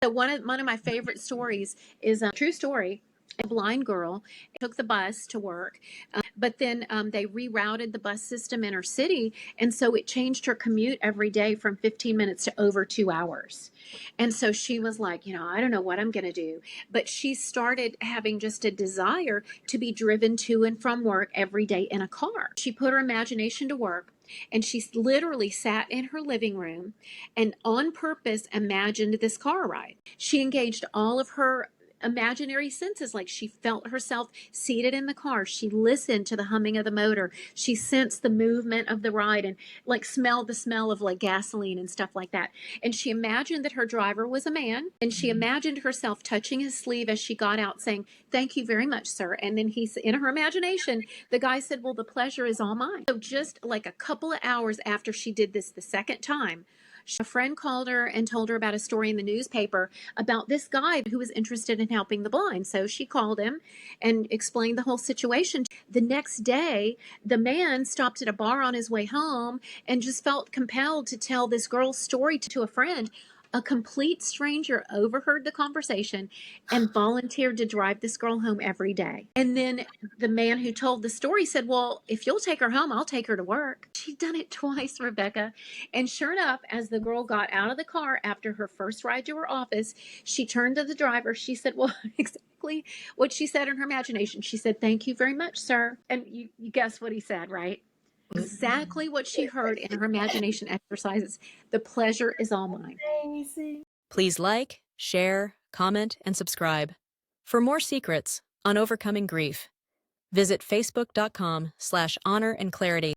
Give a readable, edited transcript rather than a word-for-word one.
So one of my favorite stories is a true story. A blind girl took the bus to work, but then they rerouted the bus system in her city, and so it changed her commute every day from 15 minutes to over 2 hours. And so she was like, I don't know what I'm going to do. But she started having just a desire to be driven to and from work every day in a car. She put her imagination to work, and she literally sat in her living room and on purpose imagined this car ride. She engaged all of her imaginary senses, like she felt herself seated in the car. She listened to the humming of the motor. She sensed the movement of the ride and like smelled the smell of like gasoline and stuff like that. And she imagined that her driver was a man, and she imagined herself touching his sleeve as she got out saying, "Thank you very much, sir." And then in her imagination, the guy said, "Well, the pleasure is all mine." So just like a couple of hours after she did this the second time, a friend called her and told her about a story in the newspaper about this guy who was interested in helping the blind. So she called him and explained the whole situation. The next day, the man stopped at a bar on his way home and just felt compelled to tell this girl's story to a friend. A complete stranger overheard the conversation and volunteered to drive this girl home every day. And then the man who told the story said, "Well, if you'll take her home, I'll take her to work." She'd done it twice, Rebecca. And sure enough, as the girl got out of the car after her first ride to her office, she turned to the driver. She said, well, exactly what she said in her imagination. She said, "Thank you very much, sir." And you guess what he said, right? Exactly what she heard in her imagination exercises. The pleasure is all mine. Please like, share, comment, and subscribe. For more secrets on overcoming grief, visit facebook.com/honorandclarity.